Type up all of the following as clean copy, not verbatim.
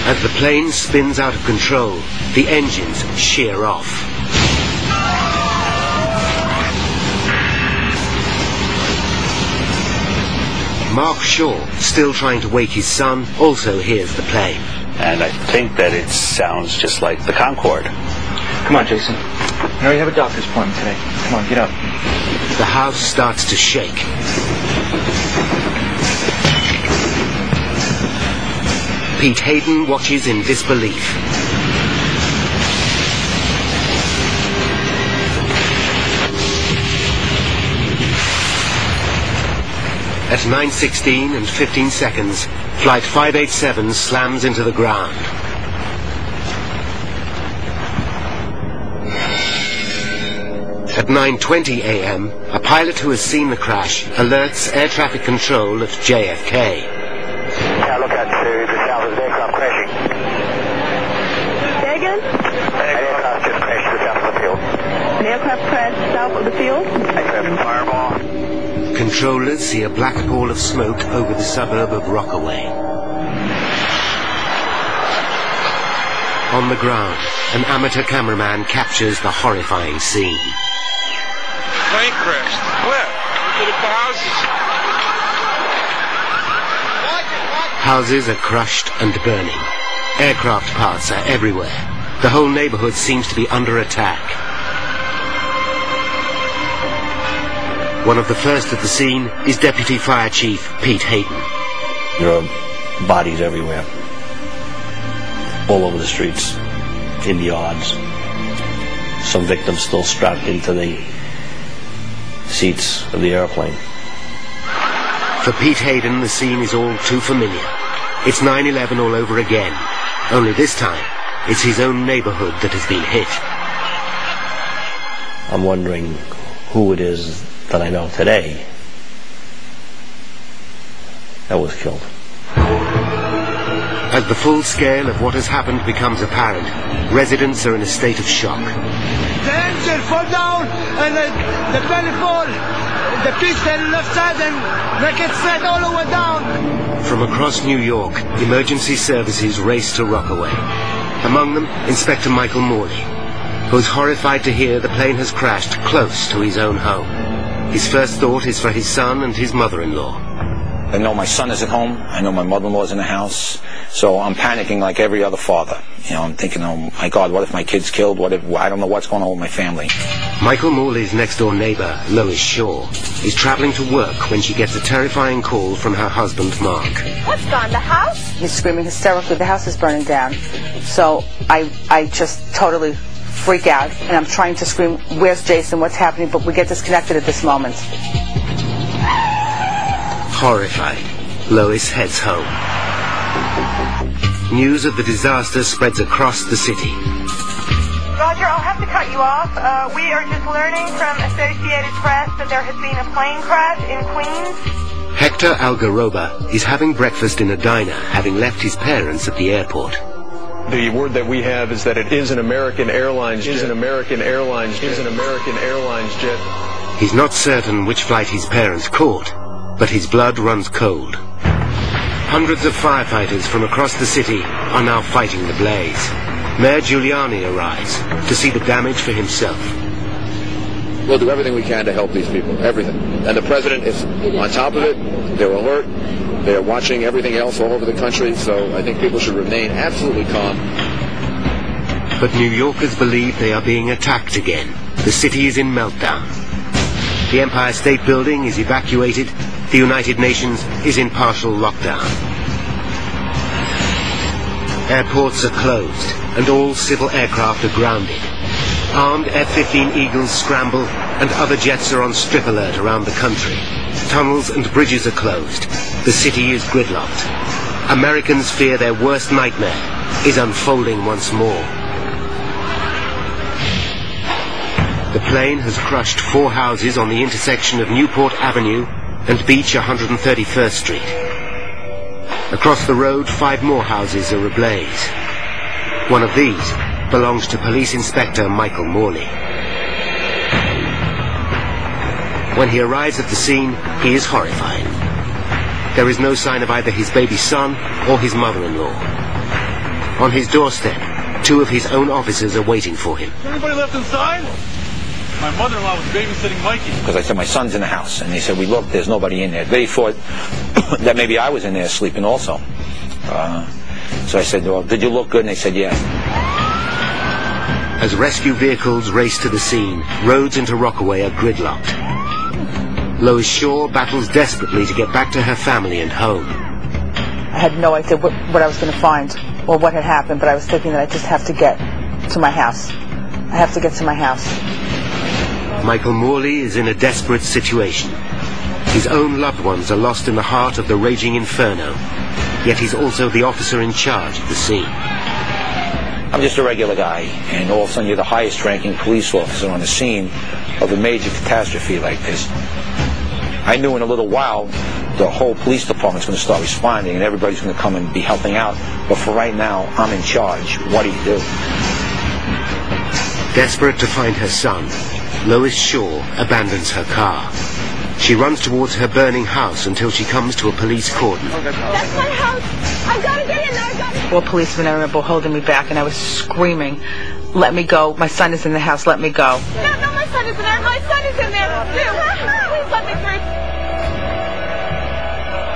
As the plane spins out of control, the engines shear off. Mark Shaw, still trying to wake his son, also hears the plane. And I think that it sounds just like the Concorde. Come on, Jason. I know you have a doctor's appointment today. Come on, get up. The house starts to shake. Pete Hayden watches in disbelief. At 9:16 and 15 seconds, Flight 587 slams into the ground. At 9:20 a.m., a pilot who has seen the crash alerts air traffic control at JFK. Look out to the south of the aircraft crashing. Say again? An aircraft just crashed to the south of the field. An aircraft crashed south of the field? Aircraft fireball. Controllers see a black ball of smoke over the suburb of Rockaway. On the ground, an amateur cameraman captures the horrifying scene. Plane crashed. Where? Look at the houses. Houses are crushed and burning. Aircraft parts are everywhere. The whole neighborhood seems to be under attack. One of the first at the scene is Deputy Fire Chief Pete Hayden. There are bodies everywhere. All over the streets, in the yards. Some victims still strapped into the seats of the airplane. For Pete Hayden, the scene is all too familiar. It's 9/11 all over again. Only this time, it's his own neighborhood that has been hit. I'm wondering who it is that I know today that was killed. As the full scale of what has happened becomes apparent, residents are in a state of shock. The engine fall down and the plane fall. The piston left side and like it's set all the way down. From across New York, emergency services race to Rockaway. Among them, Inspector Michael Morley, who's horrified to hear the plane has crashed close to his own home. His first thought is for his son and his mother-in-law. I know my son is at home. I know my mother-in-law is in the house. So I'm panicking like every other father. You know, I'm thinking, oh my God, what if my kid's killed? What if, I don't know what's going on with my family. Michael Morley's next-door neighbor, Lois Shaw, is traveling to work when she gets a terrifying call from her husband, Mark. What's gone? The house? He's screaming hysterically, the house is burning down. So I just totally freak out, and I'm trying to scream, where's Jason, what's happening? But we get disconnected at this moment. Horrified, Lois heads home. News of the disaster spreads across the city. Roger, I'll have to cut you off. We are just learning from Associated Press that there has been a plane crash in Queens. Hector Algaroba is having breakfast in a diner, having left his parents at the airport. The word that we have is that it is an American Airlines jet. He's not certain which flight his parents caught, but his blood runs cold. Hundreds of firefighters from across the city are now fighting the blaze. Mayor Giuliani arrives to see the damage for himself. We'll do everything we can to help these people, everything. And the president is on top of it. They're alert. They're watching everything else all over the country, so I think people should remain absolutely calm. But New Yorkers believe they are being attacked again. The city is in meltdown. The Empire State Building is evacuated. The United Nations is in partial lockdown. Airports are closed, and all civil aircraft are grounded. Armed F-15 Eagles scramble, and other jets are on strip alert around the country. Tunnels and bridges are closed. The city is gridlocked. Americans fear their worst nightmare is unfolding once more. The plane has crushed 4 houses on the intersection of Newport Avenue and Beach 131st Street. Across the road, 5 more houses are ablaze. One of these belongs to Police Inspector Michael Morley. When he arrives at the scene, he is horrified. There is no sign of either his baby son or his mother-in-law. On his doorstep, two of his own officers are waiting for him. Anybody left inside? My mother-in-law was babysitting Mikey. Because I said, my son's in the house. And they said, we looked, there's nobody in there. They thought that maybe I was in there sleeping also. So I said, well, did you look good? And they said, yeah. As rescue vehicles race to the scene, roads into Rockaway are gridlocked. Lois Shaw battles desperately to get back to her family and home. I had no idea what I was going to find or what had happened, but I was thinking that I just have to get to my house. I have to get to my house. Michael Morley is in a desperate situation. His own loved ones are lost in the heart of the raging inferno, yet he's also the officer in charge of the scene. I'm just a regular guy, and all of a sudden you're the highest-ranking police officer on the scene of a major catastrophe like this. I knew in a little while the whole police department's going to start responding, and everybody's going to come and be helping out. But for right now, I'm in charge. What do you do? Desperate to find her son, Lois Shaw abandons her car. She runs towards her burning house until she comes to a police cordon. That's my house. I've got to get in there. I've got to... 4 policemen, I remember, holding me back, and I was screaming, let me go. My son is in the house. Let me go. No, my son is in there. My son is in there, too. Please let me through.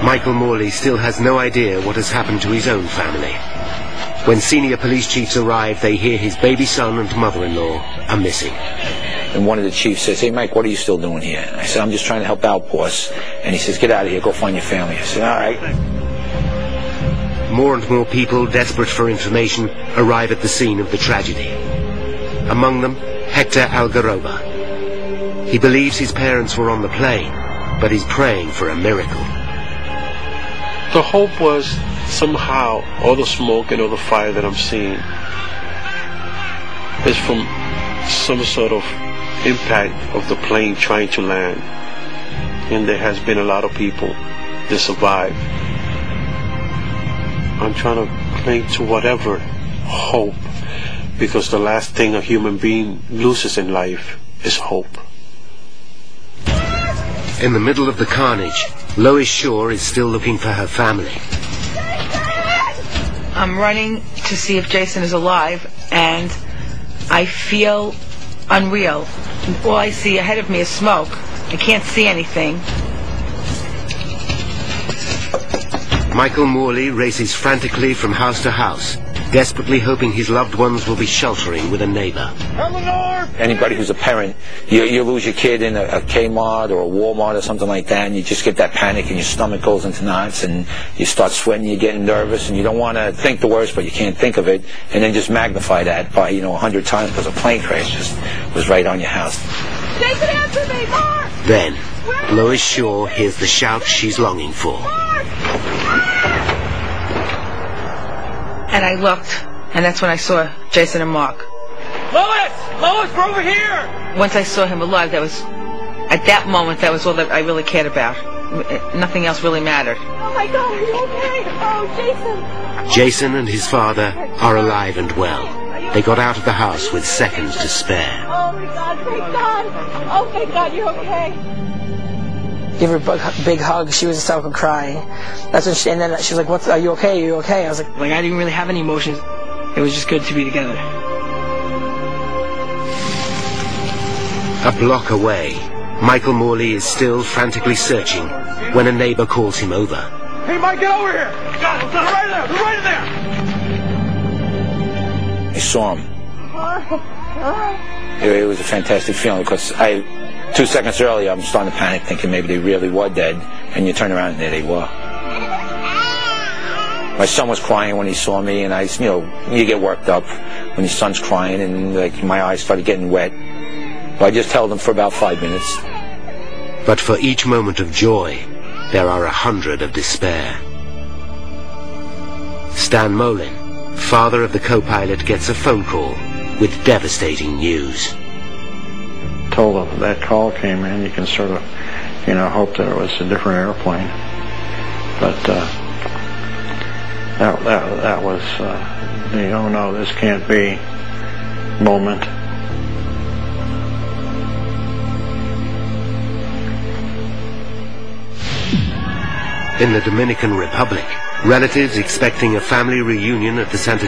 Michael Morley still has no idea what has happened to his own family. When senior police chiefs arrive, they hear his baby son and mother-in-law are missing. And one of the chiefs says, hey, Mike, what are you still doing here? I said, I'm just trying to help out, boss. And he says, get out of here, go find your family. I said, all right. More and more people, desperate for information, arrive at the scene of the tragedy. Among them, Hector Algaroba. He believes his parents were on the plane, but he's praying for a miracle. The hope was somehow all the smoke and all the fire that I'm seeing is from some sort of impact of the plane trying to land. And there has been a lot of people that survived. I'm trying to cling to whatever hope, because the last thing a human being loses in life is hope. In the middle of the carnage, Lois Shaw is still looking for her family. I'm running to see if Jason is alive, and I feel unreal. All I see ahead of me is smoke. I can't see anything. Michael Morley races frantically from house to house, desperately hoping his loved ones will be sheltering with a neighbor. Eleanor! Anybody who's a parent, you lose your kid in a Kmart or a Walmart or something like that, and you just get that panic and your stomach goes into knots and you start sweating, you're getting nervous, and you don't want to think the worst, but you can't think of it, and then just magnify that by 100 times because a plane crash just was right on your house. Jason, answer me, Mark! Then, Lois Shaw hears the shout she's longing for. And I looked, and that's when I saw Jason and Mark. Lois! Lois, we're over here! Once I saw him alive, at that moment, that was all that I really cared about. Nothing else really mattered. Oh my God, are you okay? Oh, Jason! Jason and his father are alive and well. They got out of the house with seconds to spare. Oh my God, thank God! Oh, thank God, you're okay. Give her a big hug. She was just out crying. That's when and then she was like, "What? Are you okay? Are you okay?" I was like, I didn't really have any emotions. It was just good to be together. A block away, Michael Morley is still frantically searching when a neighbor calls him over. Hey, Mike, get over here! God, they're right there! They're right there! I saw him. It was a fantastic feeling because 2 seconds earlier, I'm starting to panic, thinking maybe they really were dead, and you turn around and there they were. My son was crying when he saw me, and you get worked up when your son's crying, and my eyes started getting wet. So I just held him for about 5 minutes. But for each moment of joy, there are 100 of despair. Stan Molin, father of the co-pilot, gets a phone call with devastating news. Told them that call came in, you can sort of, hope that it was a different airplane. But that was the oh no, this can't be moment. In the Dominican Republic, relatives expecting a family reunion at the Santa